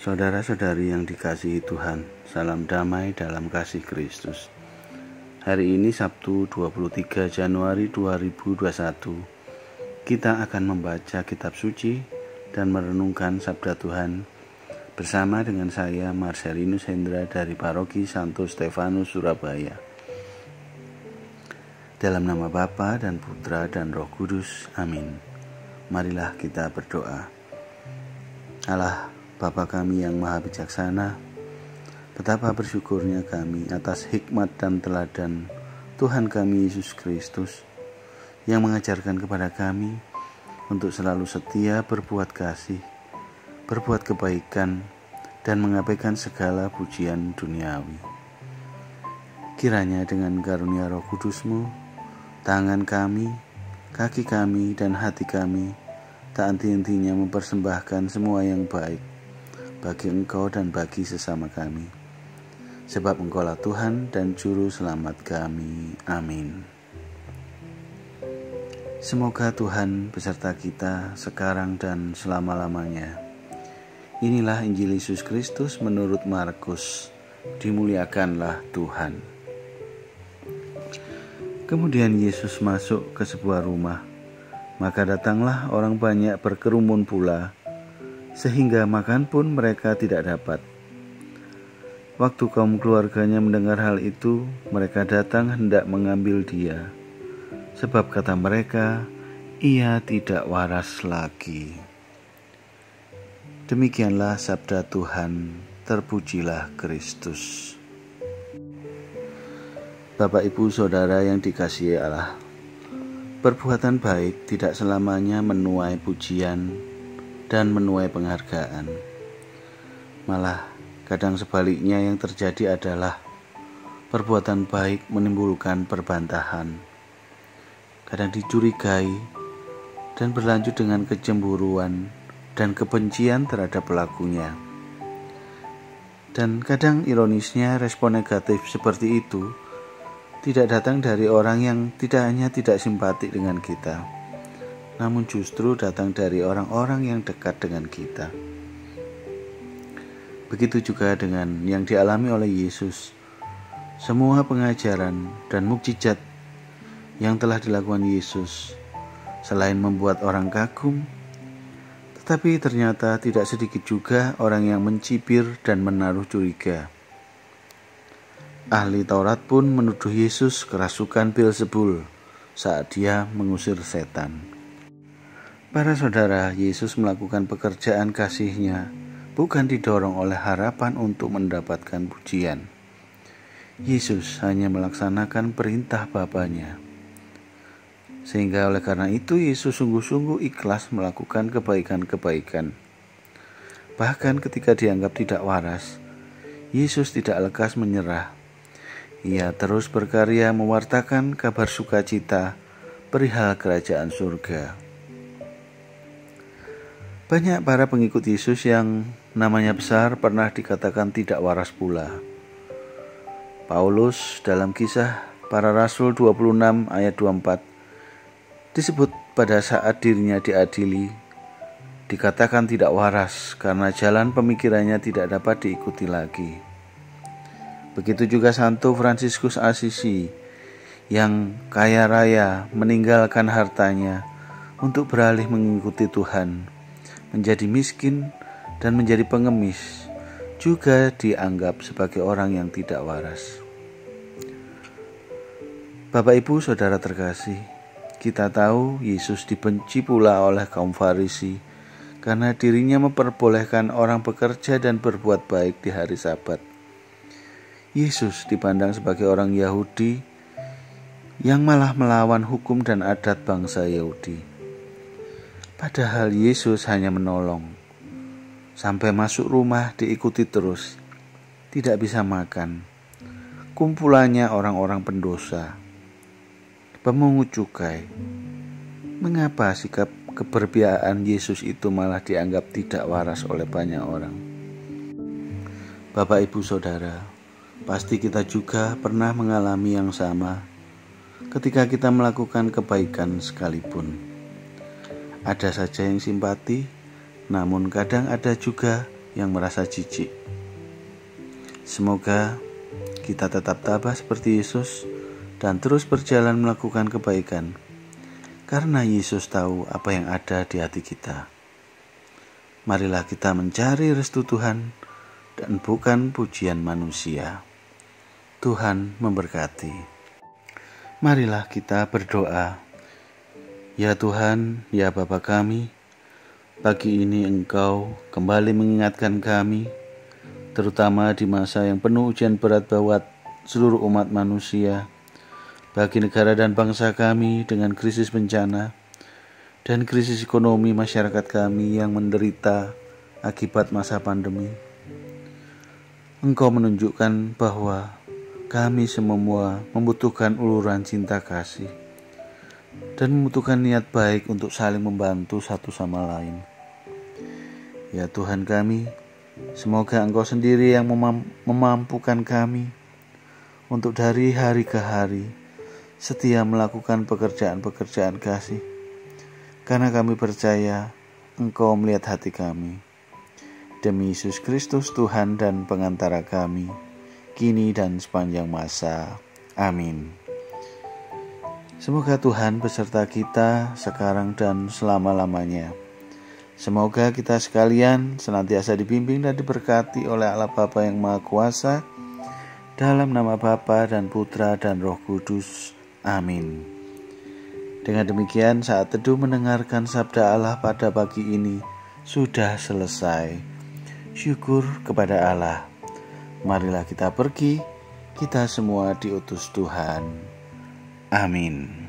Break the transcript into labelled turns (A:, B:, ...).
A: Saudara-saudari yang dikasihi Tuhan, salam damai dalam kasih Kristus. Hari ini Sabtu 23 Januari 2021, kita akan membaca kitab suci dan merenungkan sabda Tuhan bersama dengan saya Marcelinus Hendra dari Paroki Santo Stefanus Surabaya. Dalam nama Bapa dan Putra dan Roh Kudus, amin. Marilah kita berdoa. Allah, Bapa kami yang maha bijaksana, betapa bersyukurnya kami atas hikmat dan teladan Tuhan kami Yesus Kristus yang mengajarkan kepada kami untuk selalu setia berbuat kasih, berbuat kebaikan, dan mengabaikan segala pujian duniawi. Kiranya dengan karunia Roh Kudus-Mu, tangan kami, kaki kami, dan hati kami tak henti-hentinya mempersembahkan semua yang baik bagi Engkau dan bagi sesama kami. Sebab Engkaulah Tuhan dan Juru Selamat kami. Amin. Semoga Tuhan beserta kita sekarang dan selama-lamanya. Inilah Injil Yesus Kristus menurut Markus. Dimuliakanlah Tuhan. Kemudian Yesus masuk ke sebuah rumah. Maka datanglah orang banyak berkerumun pula, sehingga makan pun mereka tidak dapat. Waktu kaum keluarganya mendengar hal itu, mereka datang hendak mengambil dia, sebab kata mereka, ia tidak waras lagi. Demikianlah sabda Tuhan, terpujilah Kristus. Bapak, Ibu, Saudara yang dikasihi Allah, perbuatan baik tidak selamanya menuai pujian dan menuai penghargaan. Malah kadang sebaliknya yang terjadi adalah perbuatan baik menimbulkan perbantahan, kadang dicurigai dan berlanjut dengan kecemburuan dan kebencian terhadap pelakunya. Dan kadang ironisnya respon negatif seperti itu tidak datang dari orang yang tidak hanya tidak simpatik dengan kita, namun justru datang dari orang-orang yang dekat dengan kita. Begitu juga dengan yang dialami oleh Yesus. Semua pengajaran dan mukjizat yang telah dilakukan Yesus, selain membuat orang kagum, tetapi ternyata tidak sedikit juga orang yang mencibir dan menaruh curiga. Ahli Taurat pun menuduh Yesus kerasukan Beelzebul saat dia mengusir setan. Para saudara, Yesus melakukan pekerjaan kasih-Nya bukan didorong oleh harapan untuk mendapatkan pujian. Yesus hanya melaksanakan perintah Bapa-Nya. Sehingga oleh karena itu Yesus sungguh-sungguh ikhlas melakukan kebaikan-kebaikan. Bahkan ketika dianggap tidak waras, Yesus tidak lekas menyerah. Ia terus berkarya mewartakan kabar sukacita perihal kerajaan surga. Banyak para pengikut Yesus yang namanya besar pernah dikatakan tidak waras pula. Paulus dalam Kisah Para Rasul 26 ayat 24 disebut pada saat dirinya diadili, dikatakan tidak waras karena jalan pemikirannya tidak dapat diikuti lagi. Begitu juga Santo Fransiskus Assisi yang kaya raya meninggalkan hartanya untuk beralih mengikuti Tuhan, menjadi miskin dan menjadi pengemis, juga dianggap sebagai orang yang tidak waras. Bapak, Ibu, Saudara terkasih, kita tahu Yesus dibenci pula oleh kaum Farisi karena dirinya memperbolehkan orang bekerja dan berbuat baik di hari Sabat. Yesus dipandang sebagai orang Yahudi yang malah melawan hukum dan adat bangsa Yahudi. Padahal Yesus hanya menolong. Sampai masuk rumah diikuti terus. Tidak bisa makan. Kumpulannya orang-orang pendosa, pemungut cukai. Mengapa sikap keberpihakan Yesus itu malah dianggap tidak waras oleh banyak orang? Bapak, Ibu, Saudara, pasti kita juga pernah mengalami yang sama ketika kita melakukan kebaikan sekalipun. Ada saja yang simpati, namun kadang ada juga yang merasa jijik. Semoga kita tetap tabah seperti Yesus dan terus berjalan melakukan kebaikan, karena Yesus tahu apa yang ada di hati kita. Marilah kita mencari restu Tuhan dan bukan pujian manusia. Tuhan memberkati. Marilah kita berdoa. Ya Tuhan, ya Bapa kami, pagi ini Engkau kembali mengingatkan kami, terutama di masa yang penuh ujian berat buat seluruh umat manusia, bagi negara dan bangsa kami dengan krisis bencana dan krisis ekonomi masyarakat kami yang menderita akibat masa pandemi. Engkau menunjukkan bahwa kami semua membutuhkan uluran cinta kasih dan membutuhkan niat baik untuk saling membantu satu sama lain. Ya Tuhan kami, semoga Engkau sendiri yang memampukan kami untuk dari hari ke hari setia melakukan pekerjaan-pekerjaan kasih, karena kami percaya Engkau melihat hati kami. Demi Yesus Kristus Tuhan dan pengantara kami, kini dan sepanjang masa. Amin. Semoga Tuhan beserta kita sekarang dan selama-lamanya. Semoga kita sekalian senantiasa dibimbing dan diberkati oleh Allah Bapa yang Maha Kuasa, dalam nama Bapa dan Putra dan Roh Kudus. Amin. Dengan demikian, saat teduh mendengarkan sabda Allah pada pagi ini sudah selesai. Syukur kepada Allah. Marilah kita pergi, kita semua diutus Tuhan. Amin.